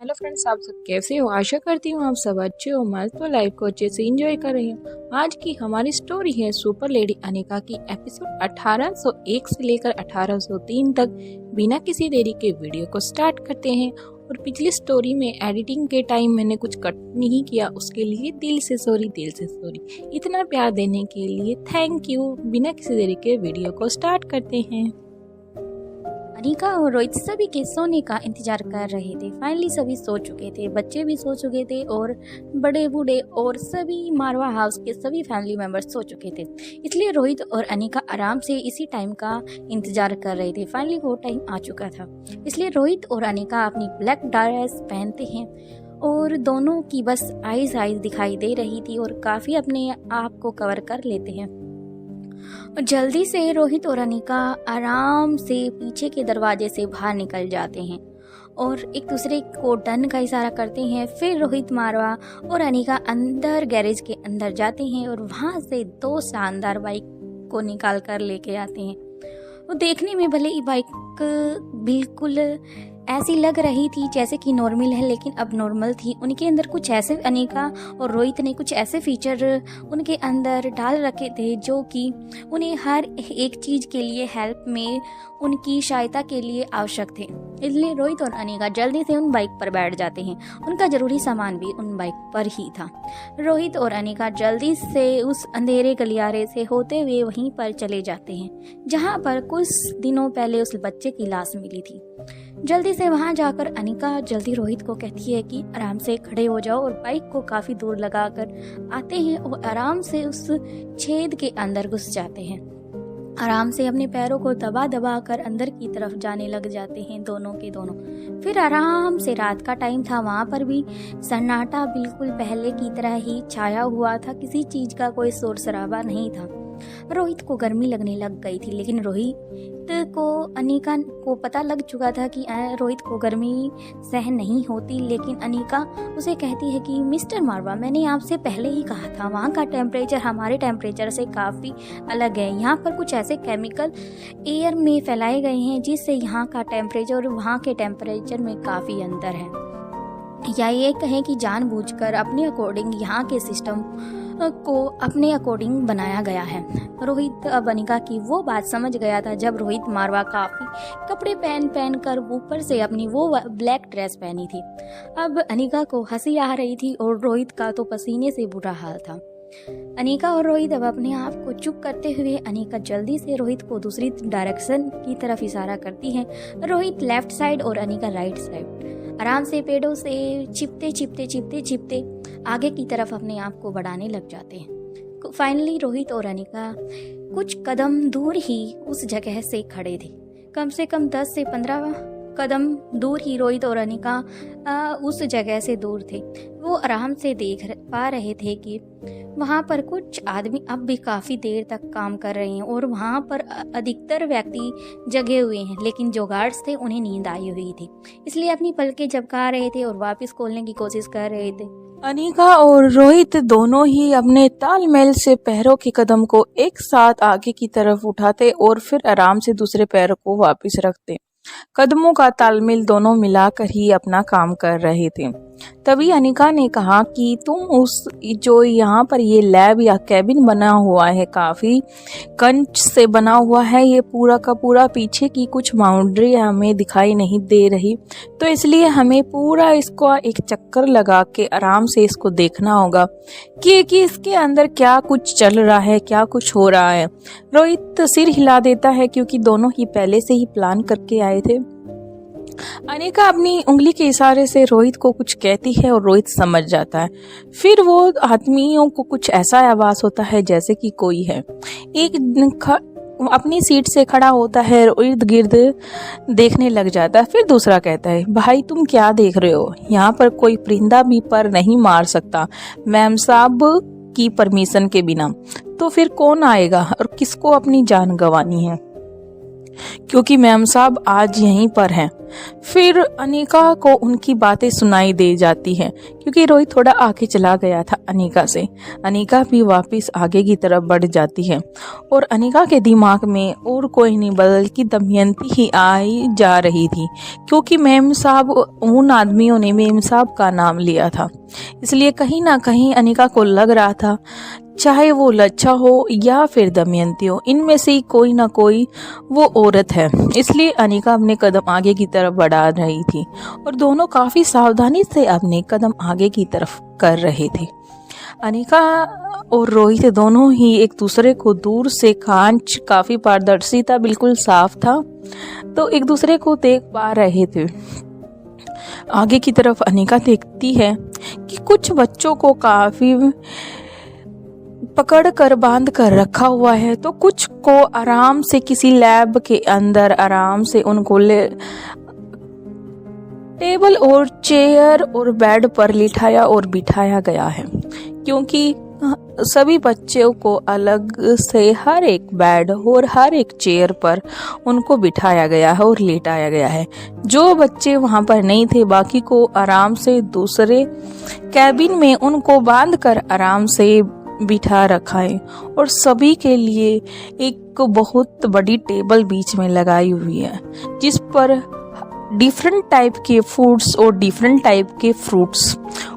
Hello friends, आप सब कैसे हो। आशा करती हूँ आप सब अच्छे हो, मस्त हो, लाइफ को अच्छे से एंजॉय कर रही हो। आज की हमारी स्टोरी है सुपर लेडी अनिका की। एपिसोड 1801 से लेकर 1803 तक। बिना किसी देरी के वीडियो को स्टार्ट करते हैं। और पिछली स्टोरी में एडिटिंग के टाइम मैंने कुछ कट नहीं किया, उसके लिए दिल से सॉरी। इतना प्यार देने के लिए थैंक यू। बिना किसी देरी के वीडियो को स्टार्ट करते हैं। अनिका और रोहित सभी के सोने का इंतजार कर रहे थे। फाइनली सभी सो चुके थे, बच्चे भी सो चुके थे और बड़े बूढ़े और सभी मारवा हाउस के सभी फैमिली मेंबर्स सो चुके थे। इसलिए रोहित और अनिका आराम से इसी टाइम का इंतजार कर रहे थे। फाइनली वो टाइम आ चुका था, इसलिए रोहित और अनिका अपनी ब्लैक ड्रेस पहनते हैं और दोनों की बस आइज दिखाई दे रही थी और काफ़ी अपने आप को कवर कर लेते हैं। और जल्दी से रोहित और अनिका आराम से पीछे के दरवाजे से बाहर निकल जाते हैं और एक दूसरे को डन का इशारा करते हैं। फिर रोहित, मारवा और अनिका अंदर गैरेज के अंदर जाते हैं और वहाँ से दो शानदार बाइक को निकाल कर लेके आते हैं। वो देखने में भले ही बाइक बिल्कुल ऐसी लग रही थी जैसे कि नॉर्मल है, लेकिन अब नॉर्मल थी। उनके अंदर कुछ ऐसे, अनिका और रोहित ने कुछ ऐसे फीचर उनके अंदर डाल रखे थे जो कि उन्हें हर एक चीज़ के लिए, हेल्प में उनकी सहायता के लिए आवश्यक थे। इसलिए रोहित और अनिका जल्दी से उन बाइक पर बैठ जाते हैं। उनका ज़रूरी सामान भी उन बाइक पर ही था। रोहित और अनिका जल्दी से उस अंधेरे गलियारे से होते हुए वहीं पर चले जाते हैं जहाँ पर कुछ दिनों पहले उस बच्चे की लाश मिली थी। जल्दी से वहां जाकर अनिका जल्दी रोहित को कहती है कि आराम से खड़े हो जाओ और बाइक को काफ़ी दूर लगाकर आते हैं और आराम से उस छेद के अंदर घुस जाते हैं। आराम से अपने पैरों को दबा दबा कर अंदर की तरफ जाने लग जाते हैं दोनों के दोनों। फिर आराम से, रात का टाइम था, वहाँ पर भी सन्नाटा बिल्कुल पहले की तरह ही छाया हुआ था। किसी चीज़ का कोई शोर शराबा नहीं था। रोहित को गर्मी लगने लग गई थी, लेकिन रोहित को, अनिका को पता लग चुका था कि रोहित को गर्मी सहन नहीं होती। लेकिन अनिका उसे कहती है कि मिस्टर मारवा, मैंने आपसे पहले ही कहा था, वहाँ का टेम्परेचर हमारे टेम्परेचर से काफ़ी अलग है। यहाँ पर कुछ ऐसे केमिकल एयर में फैलाए गए हैं जिससे यहाँ का टेम्परेचर और वहाँ के टेम्परेचर में काफ़ी अंतर है। या ये कहें कि जानबूझकर अपने अकॉर्डिंग यहाँ के सिस्टम को अपने अकॉर्डिंग बनाया गया है। रोहित अब अनिका की वो बात समझ गया था जब रोहित मारवा काफ़ी कपड़े पहन कर ऊपर से अपनी वो ब्लैक ड्रेस पहनी थी। अब अनिका को हंसी आ रही थी और रोहित का तो पसीने से बुरा हाल था। अनिका और रोहित अब अपने आप को चुप करते हुए अनिका जल्दी से रोहित को दूसरी डायरेक्शन की तरफ इशारा करती है। रोहित लेफ्ट साइड और अनिका राइट साइड। आराम से पेड़ों से छिपते आगे की तरफ अपने आप को बढ़ाने लग जाते हैं। फाइनली रोहित और अनिका कुछ कदम दूर ही उस जगह से खड़े थे। कम से कम 10 से 15 कदम दूर ही रोहित और अनिका उस जगह से दूर थे। वो आराम से देख पा रहे थे कि वहाँ पर कुछ आदमी अब भी काफ़ी देर तक काम कर रहे हैं और वहाँ पर अधिकतर व्यक्ति जगे हुए हैं, लेकिन जो गार्ड्स थे उन्हें नींद आई हुई थी, इसलिए अपनी पलकें झपका रहे थे और वापस खोलने की कोशिश कर रहे थे। अनिका और रोहित दोनों ही अपने तालमेल से पैरों के कदम को एक साथ आगे की तरफ उठाते और फिर आराम से दूसरे पैर को वापस रखते। कदमों का तालमेल दोनों मिलाकर ही अपना काम कर रहे थे। तभी अनिका ने कहा कि तुम उस जो यहाँ पर ये लैब या कैबिन बना हुआ है, काफ़ी कंच से बना हुआ है, ये पूरा का पूरा पीछे की कुछ बाउंड्री हमें दिखाई नहीं दे रही, तो इसलिए हमें पूरा इसको एक चक्कर लगा के आराम से इसको देखना होगा कि इसके अंदर क्या कुछ चल रहा है, क्या कुछ हो रहा है। रोहित सिर हिला देता है क्योंकि दोनों ही पहले से ही प्लान करके आए थे। अनिका अपनी उंगली के इशारे से रोहित को कुछ कहती है और रोहित समझ जाता है। फिर वो आदमियों को कुछ ऐसा आवाज होता है जैसे कि कोई है। एक अपनी सीट से खड़ा होता है और इर्द गिर्द देखने लग जाता है। फिर दूसरा कहता है, भाई तुम क्या देख रहे हो, यहाँ पर कोई परिंदा भी पर नहीं मार सकता मैम साहब की परमिशन के बिना, तो फिर कौन आएगा और किसको अपनी जान गंवानी है, क्योंकि मैम साहब आज यहीं पर हैं। फिर अनिका को उनकी बातें सुनाई दे जाती हैं क्योंकि रोहित थोड़ा आगे चला गया था अनिका से। अनिका भी वापस आगे की तरफ बढ़ जाती है और अनिका के दिमाग में और कोई नहीं बल्कि दमयंती ही आई जा रही थी, क्योंकि मेम साहब, उन आदमियों ने मेम साहब का नाम लिया था। इसलिए कहीं ना कहीं अनिका को लग रहा था चाहे वो लच्छा हो या फिर दमयंती हो, इनमें से ही कोई ना कोई वो औरत है। इसलिए अनिका अपने कदम आगे की तरफ बढ़ा रही थी और दोनों काफ़ी सावधानी से अपने कदम आगे की तरफ कर रहे थे। अनिका और रोहित दोनों ही एक दूसरे को दूर से, कांच काफ़ी पारदर्शी था, बिल्कुल साफ था, तो एक दूसरे को देख पा रहे थे। आगे की तरफ अनिका देखती है कि कुछ बच्चों को काफ़ी पकड़ कर बांध कर रखा हुआ है, तो कुछ को आराम से किसी लैब के अंदर आराम से उनको टेबल और चेयर और बेड पर लिटाया और बिठाया गया है, क्योंकि सभी बच्चों को अलग से हर एक बेड और हर एक चेयर पर उनको बिठाया गया है और लेटाया गया है। जो बच्चे वहां पर नहीं थे बाकी को आराम से दूसरे कैबिन में उनको बांधकर आराम से बिठा रखा है और सभी के लिए एक बहुत बड़ी टेबल बीच में लगाई हुई है जिस पर डिफरेंट टाइप के फूड्स और डिफरेंट टाइप के फ्रूट्स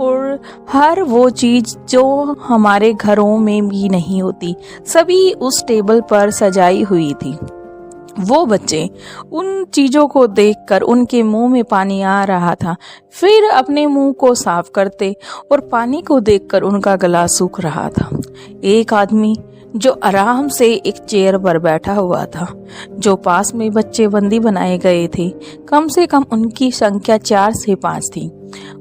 और हर वो चीज़ जो हमारे घरों में भी नहीं होती, सभी उस टेबल पर सजाई हुई थी। वो बच्चे उन चीज़ों को देखकर उनके मुंह में पानी आ रहा था, फिर अपने मुंह को साफ करते और पानी को देखकर उनका गला सूख रहा था। एक आदमी जो आराम से एक चेयर पर बैठा हुआ था, जो पास में बच्चे बंदी बनाए गए थे, कम से कम उनकी संख्या 4 से 5 थी।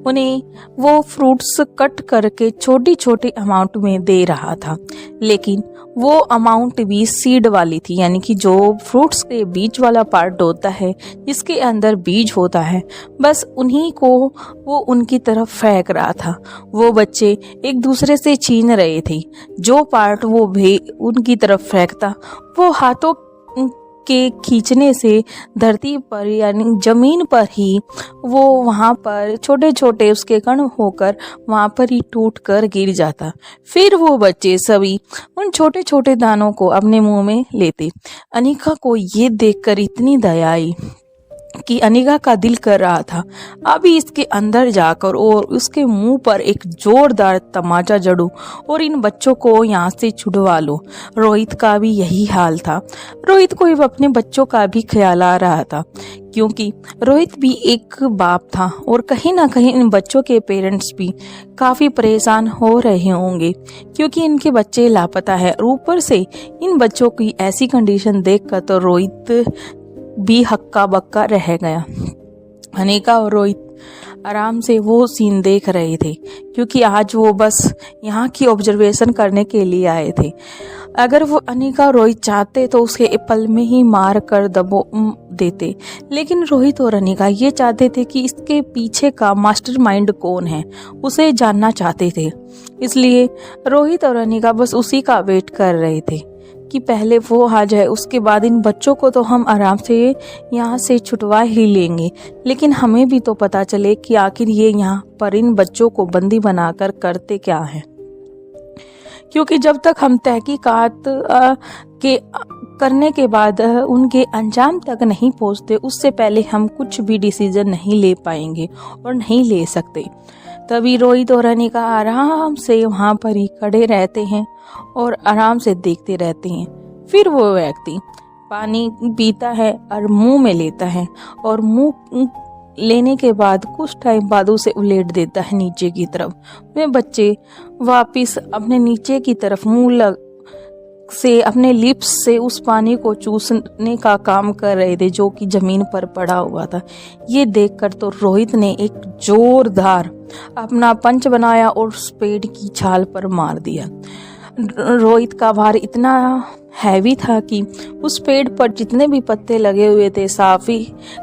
उन्हें वो फ्रूट्स कट करके छोटी छोटी अमाउंट में दे रहा था, लेकिन वो अमाउंट भी सीड वाली थी, यानी कि जो फ्रूट्स के बीज वाला पार्ट होता है जिसके अंदर बीज होता है, बस उन्हीं को वो उनकी तरफ फेंक रहा था। वो बच्चे एक दूसरे से छीन रहे थे। जो पार्ट वो भी उनकी तरफ फेंकता वो हाथों के खींचने से धरती पर यानी जमीन पर ही वो वहाँ पर छोटे छोटे उसके कण होकर वहाँ पर ही टूट कर गिर जाता। फिर वो बच्चे सभी उन छोटे छोटे दानों को अपने मुंह में लेते। अनिका को ये देखकर इतनी दया आई कि अनिका का दिल कर रहा था अभी इसके अंदर जाकर और उसके मुंह पर एक जोरदार तमाचा जड़ूं और इन बच्चों को यहाँ से छुड़वा लो। रोहित का भी यही हाल था। रोहित को अपने बच्चों का भी ख्याल आ रहा था, क्योंकि रोहित भी एक बाप था और कहीं ना कहीं इन बच्चों के पेरेंट्स भी काफ़ी परेशान हो रहे होंगे क्योंकि इनके बच्चे लापता है। ऊपर से इन बच्चों की ऐसी कंडीशन देखकर तो रोहित भी हक्का बक्का रह गया। अनिका और रोहित आराम से वो सीन देख रहे थे क्योंकि आज वो बस यहाँ की ऑब्जर्वेशन करने के लिए आए थे। अगर वो अनिका और रोहित चाहते तो उसके पल में ही मार कर दबो देते, लेकिन रोहित और अनिका ये चाहते थे कि इसके पीछे का मास्टरमाइंड कौन है उसे जानना चाहते थे। इसलिए रोहित और अनिका बस उसी का वेट कर रहे थे कि पहले वो आ जाए, उसके बाद इन बच्चों को तो हम आराम से यहाँ से छुटवा ही लेंगे, लेकिन हमें भी तो पता चले कि आखिर ये यहाँ पर इन बच्चों को बंदी बनाकर करते क्या है। क्योंकि जब तक हम तहकीकात के करने के बाद उनके अंजाम तक नहीं पहुँचते, उससे पहले हम कुछ भी डिसीजन नहीं ले पाएंगे और नहीं ले सकते। तभी रोहित और अनिका आराम से वहाँ पर ही खड़े रहते हैं और आराम से देखते रहते हैं। फिर वो व्यक्ति पानी पीता है और मुंह में लेता है और मुंह लेने के बाद कुछ टाइम बाद उसे उलेट देता है नीचे की तरफ। वे बच्चे वापिस अपने नीचे की तरफ मुंह से अपने लिप्स से उस पानी को चूसने का काम कर रहे थे जो कि जमीन पर पड़ा हुआ था। ये देखकर तो रोहित ने एक जोरदार अपना पंच बनाया और उस पेड़ की छाल पर मार दिया। रोहित का भार इतना हैवी था कि उस पेड़ पर जितने भी पत्ते लगे हुए थे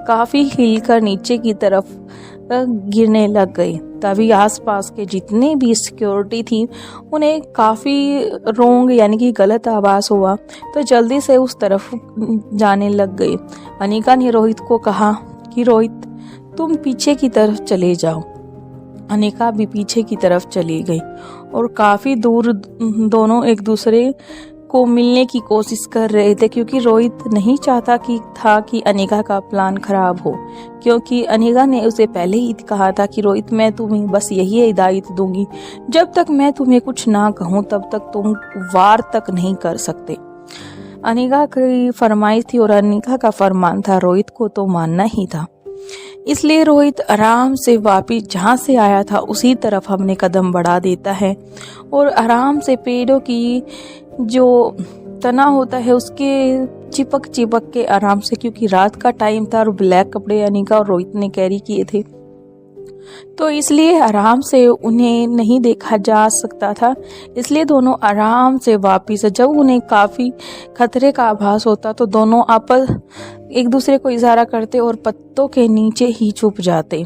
काफी हिलकर नीचे की तरफ गिरने लग गए। तभी आसपास के जितने भी सिक्योरिटी थी उन्हें काफ़ी रोंग यानी कि गलत आवाज़ हुआ, तो जल्दी से उस तरफ जाने लग गए। अनिका ने रोहित को कहा कि रोहित तुम पीछे की तरफ चले जाओ। अनिका भी पीछे की तरफ चली गई और काफ़ी दूर दोनों एक दूसरे को मिलने की कोशिश कर रहे थे, क्योंकि रोहित नहीं चाहता कि अनिका का प्लान खराब हो, क्योंकि अनिका ने उसे पहले ही कहा था कि रोहित मैं तुम्हें बस यही हिदायत दूंगी, जब तक मैं तुम्हें कुछ ना कहूँ तब तक तुम वार तक नहीं कर सकते। अनिका की फरमाइश थी और अनिका का फरमान था, रोहित को तो मानना ही था। इसलिए रोहित आराम से वापिस जहाँ से आया था उसी तरफ हमने कदम बढ़ा देता है और आराम से पेड़ों की जो तना होता है उसके चिपक के आराम से, क्योंकि रात का टाइम था और ब्लैक कपड़े अनिका और रोहित ने कैरी किए थे, तो इसलिए आराम से उन्हें नहीं देखा जा सकता था। इसलिए दोनों आराम से वापिस, जब उन्हें काफ़ी खतरे का आभास होता तो दोनों आपस एक दूसरे को इशारा करते और पत्तों के नीचे ही छुप जाते।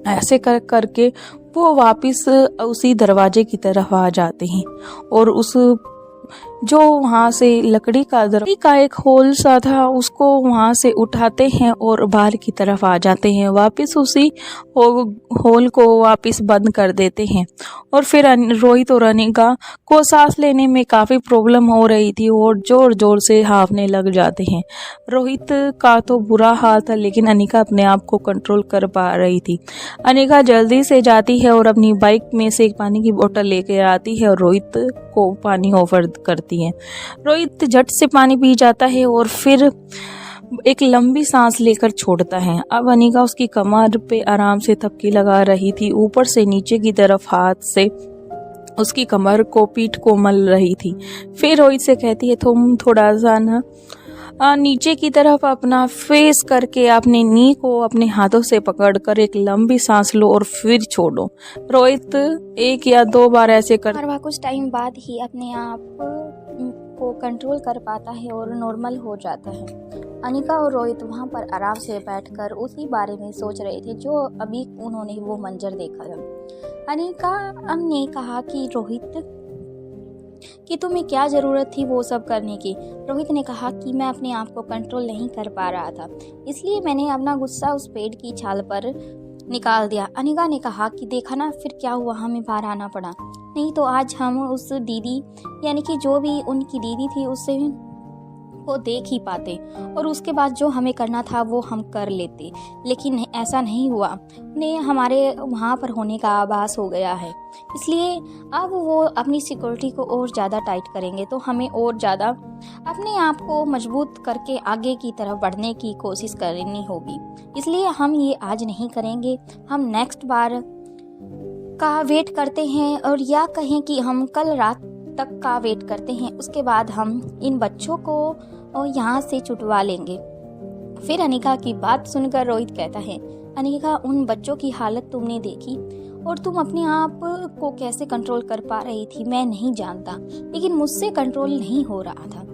ऐसे करके वो वापिस उसी दरवाजे की तरफ आ जाते हैं और उस जो वहाँ से लकड़ी का एक होल सा था उसको वहाँ से उठाते हैं और बाहर की तरफ आ जाते हैं, वापस उसी होल को वापस बंद कर देते हैं। और फिर रोहित और अनिका को सांस लेने में काफ़ी प्रॉब्लम हो रही थी और जोर जोर से हाँफने लग जाते हैं। रोहित का तो बुरा हाल था, लेकिन अनिका अपने आप को कंट्रोल कर पा रही थी। अनिका जल्दी से जाती है और अपनी बाइक में से एक पानी की बोतल लेकर आती है और रोहित को पानी ऑफर करती है। रोहित झट से पानी पी जाता है और फिर एक लंबी सांस लेकर छोड़ता है। अब अनिका उसकी कमर पे आराम से थपकी लगा रही थी, ऊपर से नीचे की तरफ हाथ से उसकी कमर को पीठ को मल रही थी। फिर रोहित से कहती है, तुम थोड़ा सा ना नीचे की तरफ अपना फेस करके अपने नी को अपने हाथों से पकड़कर एक लंबी सांस लो और फिर छोड़ो। रोहित 1 या 2 बार ऐसे और वह कुछ टाइम बाद ही अपने आप को कंट्रोल कर पाता है और नॉर्मल हो जाता है। अनिका और रोहित वहाँ पर आराम से बैठकर उसी बारे में सोच रहे थे जो अभी उन्होंने वो मंजर देखा था। अनिका ने कहा कि रोहित कि तुम्हें क्या ज़रूरत थी वो सब करने की। रोहित ने कहा कि मैं अपने आप को कंट्रोल नहीं कर पा रहा था, इसलिए मैंने अपना गुस्सा उस पेड़ की छाल पर निकाल दिया। अनिका ने कहा कि देखा ना फिर क्या हुआ, हमें बाहर आना पड़ा, नहीं तो आज हम उस दीदी यानी कि जो भी उनकी दीदी थी उससे को देख ही पाते और उसके बाद जो हमें करना था वो हम कर लेते, लेकिन ऐसा नहीं हुआ। उन्हें हमारे वहाँ पर होने का आभास हो गया है, इसलिए अब वो अपनी सिक्योरिटी को और ज़्यादा टाइट करेंगे, तो हमें और ज़्यादा अपने आप को मजबूत करके आगे की तरफ बढ़ने की कोशिश करनी होगी। इसलिए हम ये आज नहीं करेंगे, हम नेक्स्ट बार का वेट करते हैं, और या कहें कि हम कल रात तक का वेट करते हैं, उसके बाद हम इन बच्चों को यहाँ से छुटवा लेंगे। फिर अनिका की बात सुनकर रोहित कहता है, अनिका उन बच्चों की हालत तुमने देखी और तुम अपने आप को कैसे कंट्रोल कर पा रही थी मैं नहीं जानता, लेकिन मुझसे कंट्रोल नहीं हो रहा था।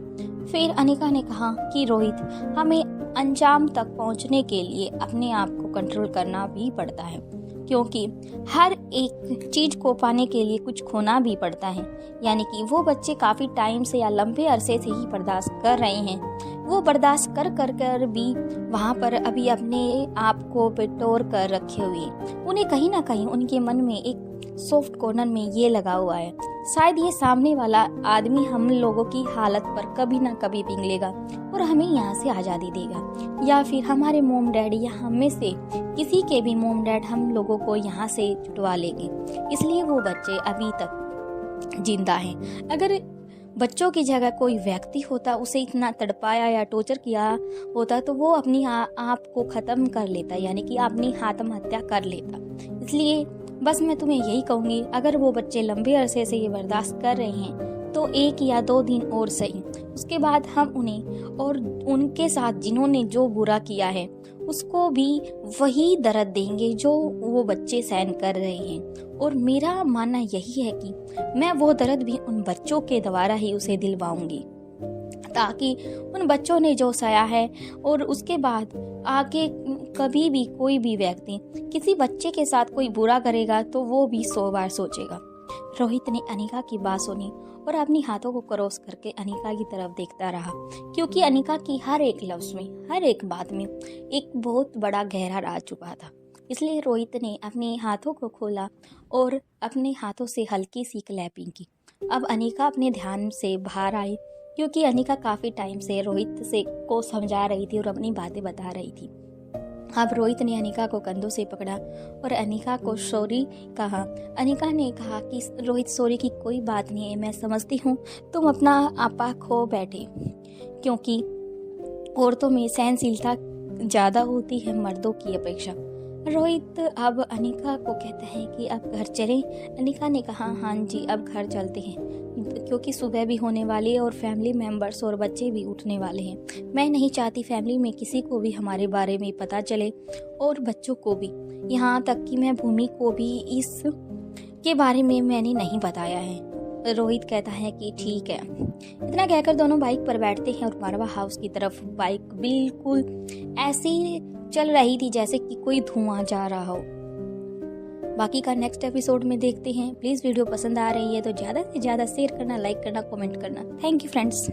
फिर अनिका ने कहा कि रोहित, हमें अंजाम तक पहुंचने के लिए अपने आप को कंट्रोल करना भी पड़ता है, क्योंकि हर एक चीज़ को पाने के लिए कुछ खोना भी पड़ता है। यानी कि वो बच्चे काफ़ी टाइम से या लंबे अरसे से ही बर्दाश्त कर रहे हैं, वो बर्दाश्त कर भी वहाँ पर अभी अपने आप को पिटोर कर रखे हुए, उन्हें कहीं ना कहीं उनके मन में एक सॉफ्ट कॉर्नर में ये लगा हुआ है, शायद ये सामने वाला आदमी हम लोगों की हालत पर कभी ना कभी पिघलेगा और हमें यहाँ से आज़ादी देगा, या फिर हमारे मोम डैड या हम में से किसी के भी मोम डैड हम लोगों को यहाँ से छुटवा लेंगे। इसलिए वो बच्चे अभी तक जिंदा हैं। अगर बच्चों की जगह कोई व्यक्ति होता, उसे इतना तड़पाया या टॉर्चर किया होता, तो वो अपनी आप को ख़त्म कर लेता, यानी कि अपनी आत्महत्या कर लेता। इसलिए बस मैं तुम्हें यही कहूँगी, अगर वो बच्चे लंबे अरसे से ये बर्दाश्त कर रहे हैं तो 1 या 2 दिन और सही, उसके बाद हम उन्हें और उनके साथ जिन्होंने जो बुरा किया है उसको भी वही दर्द देंगे जो वो बच्चे सहन कर रहे हैं। और मेरा मानना यही है कि मैं वो दर्द भी उन बच्चों के द्वारा ही उसे दिलवाऊंगी, ताकि उन बच्चों ने जो सहा है और उसके बाद आगे कभी भी कोई भी व्यक्ति किसी बच्चे के साथ कोई बुरा करेगा तो वो भी 100 बार सोचेगा। रोहित ने अनिका की बात सुनी और अपनी हाथों को क्रॉस करके अनिका की तरफ देखता रहा, क्योंकि अनिका की हर एक लफ्ज़ में, हर एक बात में एक बहुत बड़ा गहरा राज छुपा था। इसलिए रोहित ने अपने हाथों को खोला और अपने हाथों से हल्की सी क्लैपिंग की। अब अनिका अपने ध्यान से बाहर आई, क्योंकि अनिका काफ़ी टाइम से रोहित से को समझा रही थी और अपनी बातें बता रही थी। अब रोहित ने अनिका को कंधों से पकड़ा और अनिका को सॉरी कहा। अनिका ने कहा कि रोहित सॉरी की कोई बात नहीं है, मैं समझती हूँ तुम अपना आपा खो बैठे, क्योंकि औरतों में सहनशीलता ज़्यादा होती है मर्दों की अपेक्षा। रोहित अब अनिका को कहता है कि अब घर चलें। अनिका ने कहा हाँ जी अब घर चलते हैं, क्योंकि सुबह भी होने वाली है और फैमिली मेंबर्स और बच्चे भी उठने वाले हैं। मैं नहीं चाहती फैमिली में किसी को भी हमारे बारे में पता चले, और बच्चों को भी, यहाँ तक कि मैं भूमि को भी इस के बारे में मैंने नहीं बताया है। रोहित कहता है कि ठीक है। इतना कहकर दोनों बाइक पर बैठते हैं और मारवा हाउस की तरफ बाइक बिल्कुल ऐसी चल रही थी जैसे कि कोई धुआं जा रहा हो। बाकी का नेक्स्ट एपिसोड में देखते हैं। प्लीज़ वीडियो पसंद आ रही है तो ज़्यादा से ज़्यादा शेयर करना, लाइक करना, कमेंट करना। Thank you friends.